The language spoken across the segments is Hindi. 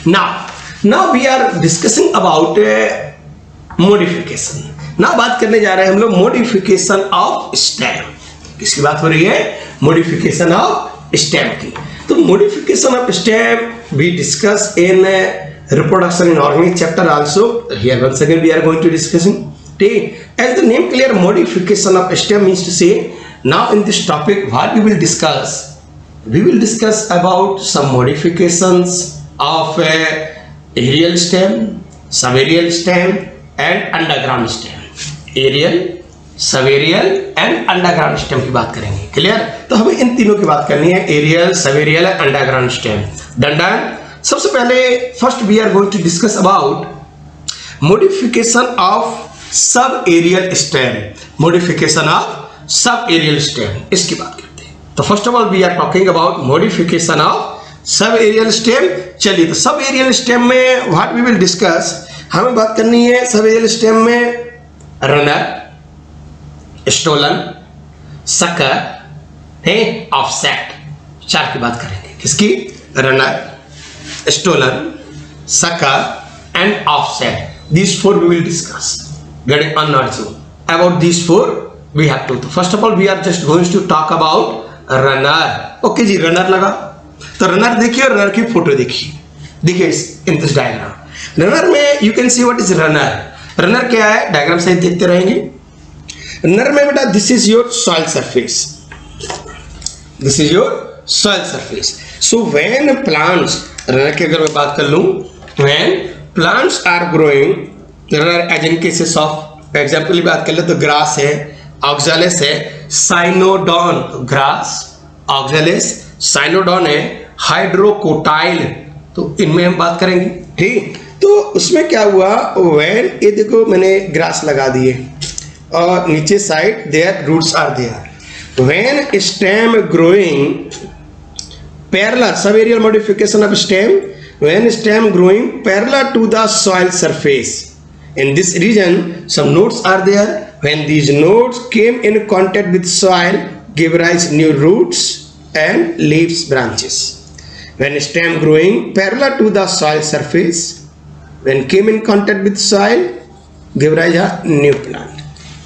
Now we are discussing about modification. Now बात करने जा रहे हैं हम लोग मॉडिफिकेशन ऑफ स्टेम। किसकी बात हो रही है? मॉडिफिकेशन ऑफ स्टेम की। तो modification of stem we discuss in reproduction in organic chapter also. Here once again we are going to discussing. As the name clear, modification of stem means to say, now in this topic what we will discuss? We will discuss about some modifications of aerial stem, subaerial stem and underground stem. Aerial, subaerial and underground stem की बात करेंगे। क्लियर? तो हमें इन तीनों की बात करनी है, aerial, subaerial and underground stem. Done. सबसे पहले first we are going to discuss about modification of subaerial stem. Modification of subaerial stem, इसकी बात करते हैं। तो first of all we are talking about modification of subaerial stem. चलिए, तो सब एरियल स्टेम में व्हाट वी विल डिस्कस, हमें बात करनी है सब एरियल स्टेम में रनर, स्टोलन, सकर है, ऑफसेट, चार की बात करेंगे। किसकी? Runner, stolen, sucker and offset. These four we will discuss. Getting on also about these four we have to. First of all we are just going to talk about runner. Okay जी, runner लगा। तो runner देखिए और runner की फोटो देखिए। देखिए in this diagram. Runner में you can see what is runner. Runner क्या है? डायग्राम सहित देखते रहेंगे। runner में बेटा this is your soil surface. This is your soil surface. So when plants, runner की अगर मैं बात कर लूं, when plants are growing, runner as in cases of example की बात कर ले तो ग्रास है, ऑक्सैलिस है, साइनोडॉन, ग्रास, ऑक्सैलिस, साइनोडॉन है, हाइड्रोकोटाइल, तो इनमें हम बात करेंगे। ठीक, तो उसमें क्या हुआ, when ये देखो मैंने ग्रास लगा दिए और नीचे side their roots are there. when stem growing parallel, subaerial modification of stem, when stem growing parallel to the soil surface. In this region some nodes are there. When these nodes came in contact with soil, give rise new roots and leaves, branches. When stem growing parallel to the soil surface, when came in contact with soil, give rise a new plant.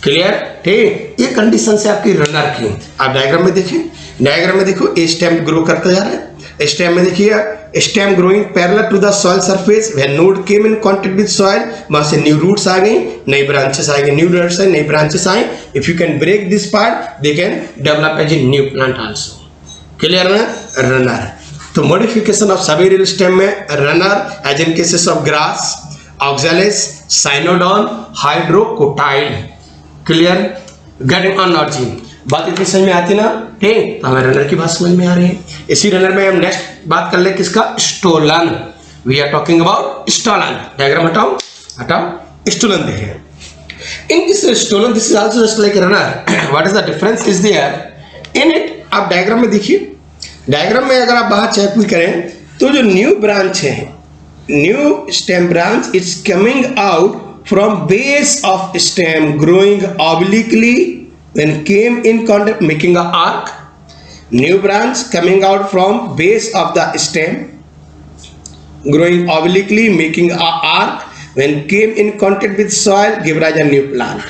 Clear? ठीक, ये कंडीशन से आपकी रनर की। आप डायग्राम में देखिए, डायग्राम में देखो ए स्टेम ग्रो करता जा रहा है। स्टेम में देखिए stem growing parallel to the soil surface, when node came in contact with soil, वहां से न्यू रूट्स आ गई, नई ब्रांचेस आ गई, न्यू रूट्स आए, नई ब्रांचेस आए। If you can break this part they can develop as a new plant also. Clear ना? रनर। तो मॉडिफिकेशन ऑफ सबेरियल स्टेम में runner as in cases of grass, oxalis, Cynodon, Hydrocotyle. Clear? Getting on नॉट जी, बात इतनी समझ में आती ना? ठीक, तो हमें रनर की बात समझ में आ रही है। इसी रनर में हम नेक्स्ट बात कर ले किसका? Stolon. We are talking about stolon. Diagram हटाओ, हटाओ, स्टोलन देखिए। In this stolon this is also just like runner. What is the difference is there in it? आप डायग्राम में देखिए, डायग्राम में अगर आप बाहर चेक भी करें तो जो न्यू ब्रांच है, new stem branch, it's coming out from base of stem growing obliquely when came in contact, making a arc. New branch coming out from base of the stem growing obliquely, making a arc, when came in contact with soil, give rise a new plant.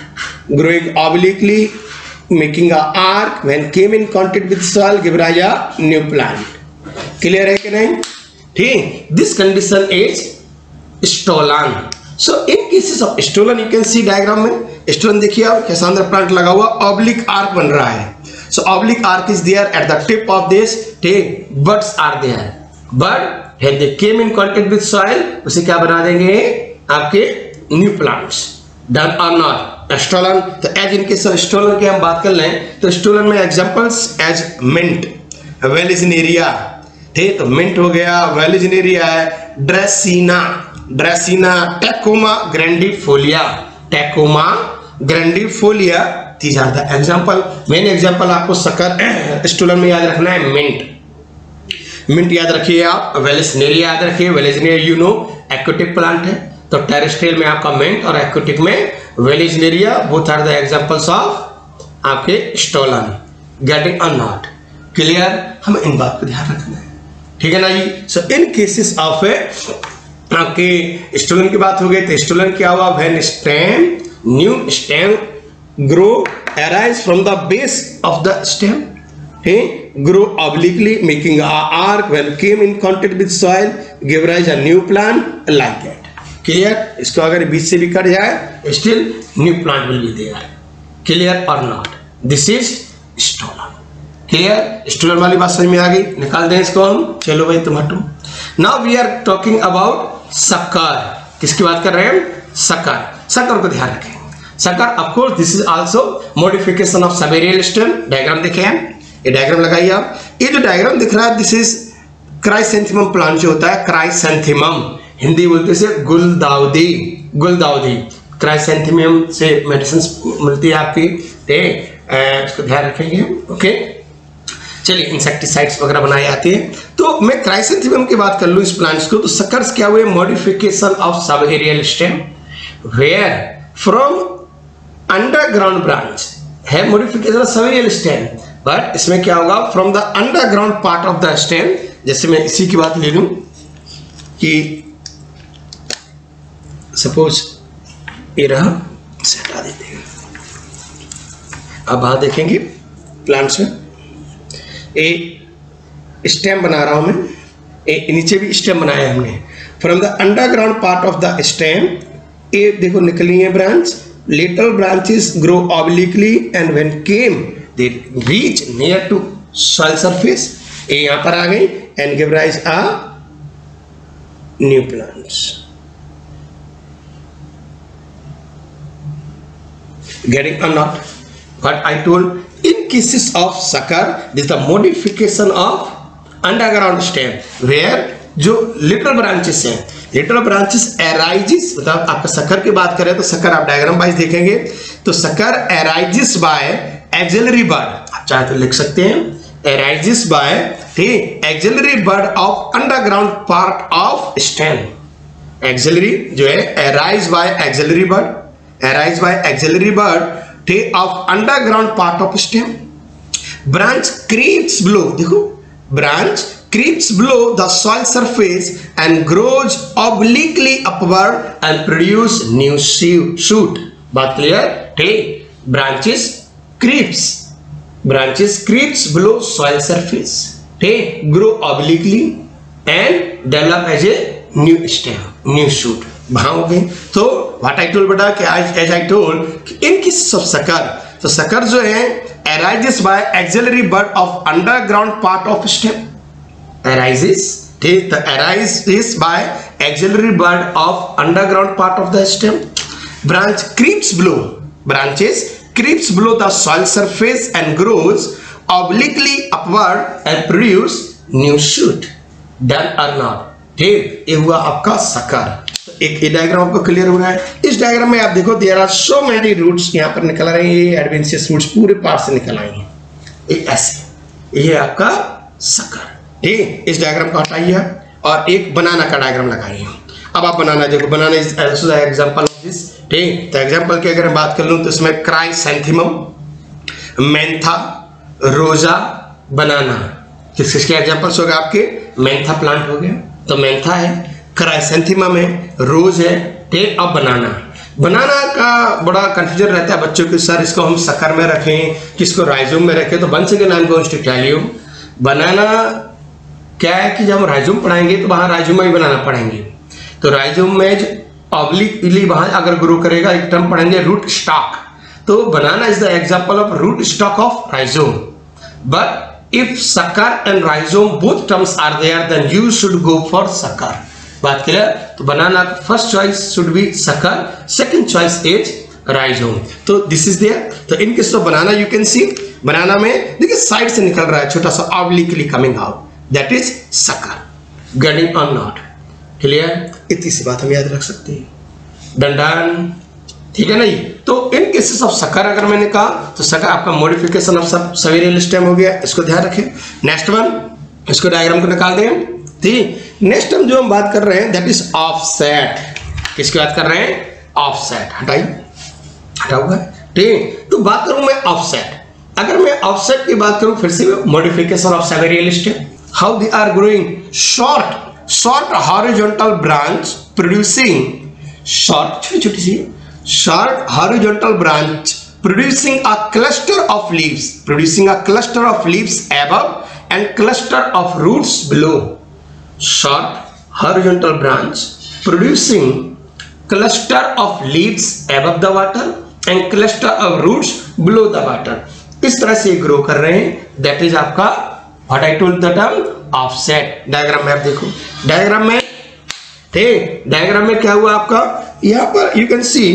Growing obliquely, making a arc, when came in contact with soil, give rise a new plant. Clear है कि नहीं? ठीक, this condition is stolen. So in cases of stolen, you can see diagram में stolen देखिए आप कैसा अंदर प्लांट लगा हुआ, oblique arc बन रहा है। So oblique arc is there at the tip of this. ठीक, buds are there. Bud when they came in contact with soil, उसे क्या बना देंगे? आपके new plants. Done or not? Stolen। तो as in case of stolen की हम बात कर लें तो stolen में examples as mint, Vallisneria। ठीक, तो mint हो गया, Vallisneria है, Dracaena, Dracaena, Tecoma grandifolia, Tecoma grandifolia. these are the example। Main example आपको सकर स्टोलन में याद रखना है, मिंट, मिंट याद रखिए आप, वेलिस्नेरिया याद रखिए, vallisneria you know aquatic plant है, तो टेरेस्ट्रियल में आपका मिंट और एक्वेटिक में vallisneria, both are the examples of आपके स्टोलन। गेटिंग और नॉट? क्लियर? हमें इन बात पर ध्यान रखना है, ठीक है ना जी। सो इन केसेस ऑफ आपके स्टोलन की बात हो गई तो स्टोलन क्या हुआ, when stem new stem grow arise from the base of the stem, grow obliquely making a arc when came in contact with soil give rise a new plant like that. Clear? इसको अगर बीच से भी कट जाए still new plant will be there. Clear or not? This is stolon. Clear? stolon वाली बात समझ में आ गई, निकाल दें इसको हम। चलो भाई तुम हटो। Now we are talking about sucker. किसकी बात कर रहे हैं हम? sucker. sucker को ध्यान रखें। sucker of course this is also modification of subaerial stem. Diagram देखें हम, ये डायग्राम लगाइए आप। ये जो डायग्राम दिख रहा है दिस इज क्राइसेंथेमम प्लांट जो होता है, क्राइसेंथेमम हिंदी बोलते से गुलदाउदी, गुलदाउदी क्राइसेंथेमम से मेडिसिन मिलती है आपकी, इसको ध्यान रखेंगे। ओके चलिए, इंसेक्टिसाइड्स वगैरह बनाई जाती है। तो मैं क्राइसेंथेमम की बात कर लूँ इस प्लांट्स को, तो सकर्स क्या हुए, modification of subaerial stem where from underground branch है, modification of subaerial stem, but इसमें क्या होगा from the underground part of the stem. जैसे मैं इसी की बात ले लूं कि सपोज ये रहा, इसे हटा देते हैं। अब बात देखेंगे प्लांट्स में, ए स्टेम बना रहा हूं मैं, नीचे भी स्टेम बनाया है हमने। From the underground part of the stem ए देखो निकली है branch, little branches grow obliquely and when came they reach near to soil surface, ये यहां पर आ गई and give rise a new plants. Getting or not? What I told in cases of sucker, this is the modification of underground stem where जो लिटिल ब्रांचेस हैं, लिटिल ब्रांचेस एराइजिस, मतलब आपका सकर की बात करें तो सकर आप डायग्राम वाइज देखेंगे तो sucker arises by axillary bud, आप चाहे तो लिख सकते हैं arises by axillary bud of underground part of stem. Axillary जो है arise by axillary bud, arise by axillary bud of underground part of stem. Branch creeps below, देखो branch creeps below the soil surface and grows obliquely upward and produce new shoot. बात क्लियर? ठीक, branches creeps below soil surface, ठीक, grow obliquely and develop as a new stem, new shoot. भावोगे तो what I told बेटा कि as I told in cases of sucker, तो sucker जो है arises by axillary bud of underground part of stem, arises, ठीक, the arises by axillary bud of underground part of the stem. Branch creeps below, branches creeps below the soil surface and grows obliquely upward and produce new shoot. Done or not? ठीक, ये हुआ आपका सकर। एक ये डायग्राम आपको क्लियर हो रहा है। इस डायग्राम में आप देखो there are so many roots यहाँ पर निकल रहे हैं, ये एडवेंशियस रूट्स पूरे पार्ट से निकल आए हैं, एक ऐसे, ये आपका सकर। ठीक, इस डायग्राम को हटाइए और एक बनाना का डायग्राम लगाइए। अब आप बनाना देखो, बनाना इज एग्जांपल ऑफ दिस, ठीक। तो एग्जांपल की अगर मैं बात कर लूं तो इसमें क्राइसेंथेमम, मेंथा, रोजा, बनाना, किसके एग्जांपल्स हो गए आपके? मेंथा प्लांट हो गया, तो मेंथा है, क्राइसेंथेमम है, रोज है, ठीक। अब बनाना, बनाना का बड़ा कंफ्यूजन रहता है बच्चों के, सर इसको हम सकर में रखें, किसको राइजोम में रखें, तो once again I am going to tell you, banana क्या है कि जब हम राइजोम पढ़ाएंगे तो वहां राइजोम ही बनाना पढ़ेंगे। तो राइजोम में ऑब्लिकली वहां अगर ग्रो करेगा, एक टर्म पढ़ेंगे रूट स्टॉक, तो banana is the example of root stock of rhizome. But if sucker and rhizome both terms are there then you should go for sucker. बात क्लियर? तो banana first choice should be sucker, second choice is rhizome. तो दिस इज देयर। तो in case of banana you can see, banana में देखिए साइड से निकल रहा है छोटा सा obliquely coming out, that is sucker. Getting और नॉट क्लियर? इतनी सी बात हम याद रख सकते हैं। डंडन, ठीक है नहीं? तो इन केसेस ऑफ सकर अगर मैंने कहा तो सकर आपका मॉडिफिकेशन ऑफ सबेरियल स्टेम हो गया, इसको ध्यान रखें। नेक्स्ट वन, इसको डायग्राम को निकाल दें, ठीक। नेक्स्ट हम जो हम बात कर रहे हैं दैट इज ऑफसेट। किसकी बात कर रहे हैं? ऑफसेट। हटाइए, हटा हुआ है, ठीक। तो बात करूं मैं ऑफसेट, अगर मैं ऑफसेट की बात करूं फिर से modification of subaerial stem, how they are growing short short horizontal branch producing short छोटी सी short horizontal branch producing a cluster of leaves above and cluster of roots below. Short horizontal branch producing cluster of leaves above the water and cluster of roots below the water. इस तरह से ग्रो कर रहे हैं. दैट इज आपका what I told the term offset. Diagram में आप देखो, डायग्राम में ठीक, डायग्राम में क्या हुआ आपका, यहां पर यू कैन सी,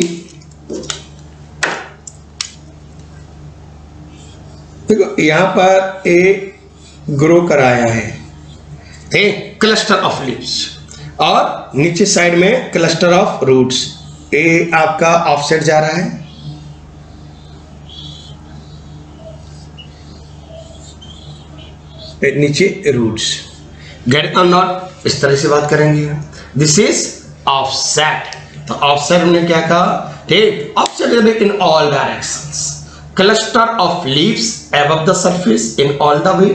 देखो यहां पर ए ग्रो कराया है ठीक, क्लस्टर ऑफ लीव्स, और नीचे साइड में क्लस्टर ऑफ रूट्स. ए आपका ऑफसेट जा रहा है, नीचे रूट्स. गेट और नॉट, इस तरह से बात करेंगे. This is offset. तो ऑफसेट ने क्या कहा ठीक, offset in all directions, cluster of leaves above the surface in all the way,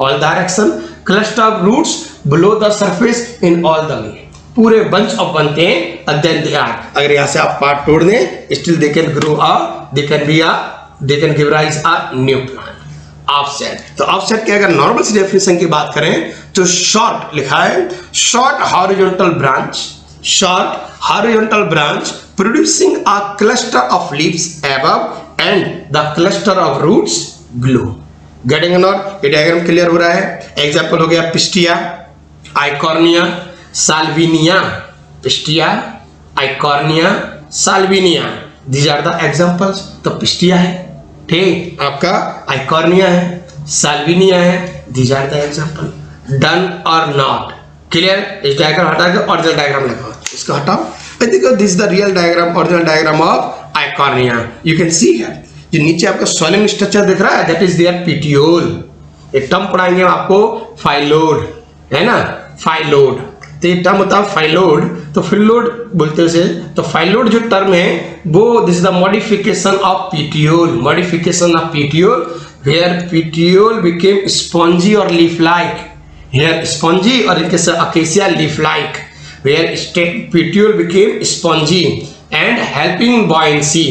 all direction, cluster of roots below the surface in all the way. पूरे बंच ऑफ बनते हैं. देन दे आर, अगर यहां से आप पार्ट तोड़ दें, still they can grow up, they can give rise a new plant. Offset. तो ऑफसेट के अगर नॉर्मल सी डेफिनेशन की बात करें तो शॉर्ट लिखा है, short horizontal branch producing a cluster of leaves above and the cluster of roots below. Getting not, ये डायग्राम क्लियर हो रहा है. एग्जांपल हो गया pistia, eichhornia, salvinia. Pistia, eichhornia, salvinia, these are the examples. तो पिस्टिया है ठीक, आपका आइकॉर्निया है, साल्विनिया है, these are the example. Done और नॉट क्लियर. इस डायग्राम हटा के ओरिजिनल डायग्राम लगाओ, इसको हटाओ. देखो this is the real diagram, original diagram of Eichhornia. You can see here, जो नीचे आपका सोलिंग स्ट्रक्चर दिख रहा है, दैट इज देयर पिटियोल. एक टर्म पढ़ाएंगे आपको, फाइलोड, है ना, फाइलोड. तो ये टर्म होता है फाइलोड, तो फिलोड बोलते हैं उसे. तो फाइलोड जो टर्म है वो this is the modification of petiole, modification of petiole, where petiole became spongy और लीफ लाइक. हियर स्पॉन्जी और इनके साथ acacia leaf like, where petiole became spongy and helping buoyancy,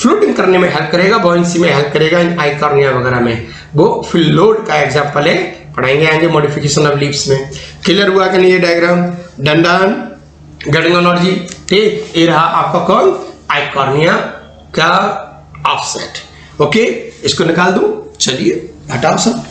floating करने में हेल्प करेगा, बॉयंसी में हेल्प करेगा. इन आइकॉर्निया वगैरह में वो फिलोड का एग्जांपल है, पढ़ाएंगे आएंगे मॉडिफिकेशन ऑफ लीव्स में. क्लियर हुआ कि नहीं ये डायग्राम. डंडन गेटिंग ऑन जी ठीक. ये रहा आपका कौन, आइकॉर्निया का ऑफसेट. ओके, इसको निकाल दूं, चलिए हटाओ सब.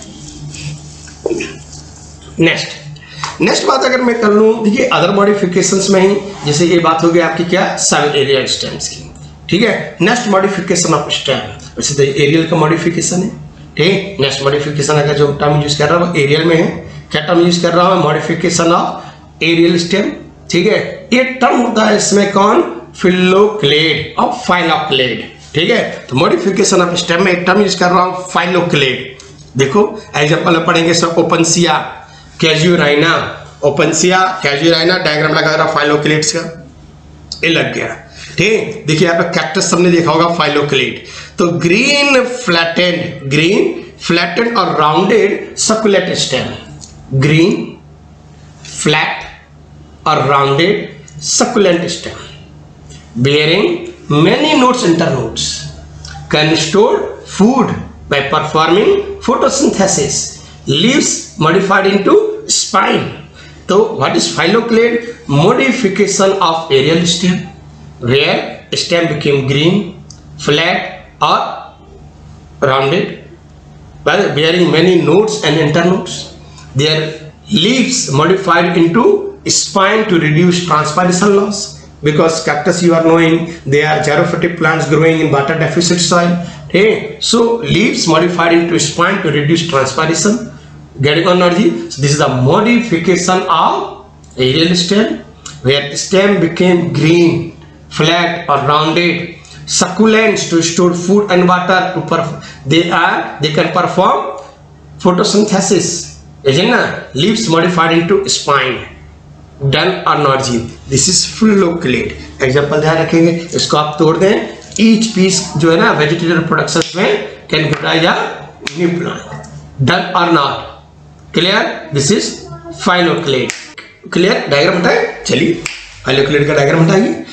नेक्स्ट बात अगर मैं कर लूं, देखिए अदर मॉडिफिकेशंस में ही, जैसे ये बात हो गई आपकी क्या, सब एरियल स्टेम्स की. ठीक है, नेक्स्ट मॉडिफिकेशन ऑफ स्टेम, वैसे तो एरियल का मॉडिफिकेशन है ठीक. नेक्स्ट मॉडिफिकेशन अगर जो टर्म यूज कर रहा हूं एरियल में है, क्या टर्म यूज कर रहा हूं, मॉडिफिकेशन ऑफ एरियल स्टेम. ठीक है, ये टर्म होता है इसमें कौन, फिलोक्लेड और फाइलोक्लेड. ठीक है, तो मॉडिफिकेशन ऑफ स्टेम में एक टर्म यूज कर रहा हूं फाइलोक्लेड. देखो एग्जांपल में पढ़ेंगे सब, opuntia, casuarina, opuntia, casuarina, diagram लगा रहा फाइलोक्लेड्स का, ये लग गया ठीक. देखिए यहाँ पे कैक्टस सबने देखा होगा, फाइलोक्लेड. तो ग्रीन फ्लैटेंड और rounded succulent stem, green flat और rounded succulent stem, bearing many nodes, internodes, can store food by performing photosynthesis, leaves modified into spine. So what is phyloclade? Modification of aerial stem, where stem became green, flat or rounded, while bearing many nodes and internodes. Their leaves modified into spine to reduce transpiration loss. Because cactus, you are knowing, they are xerophytic plants growing in water deficit soil. Okay, so leaves modified into spine to reduce transpiration. Getting on energy. So this is the modification of aerial stem, where stem became green, flat or rounded, succulents to store food and water. They can perform photosynthesis. Isn't it? Leaves modified into spine. Done और नॉट जी, दिस इज फिलोक्लेड. एग्जांपल ध्यान रखेंगे, इसको आप तोड़ दें, ईच पीस जो है ना वेजिटेटिव प्रोडक्शन में can give rise a new plant. Done और not clear, this is phylloclade. Clear? Diagram हटाए, चलिए आइए क्लियर का डायग्राम हटाइए।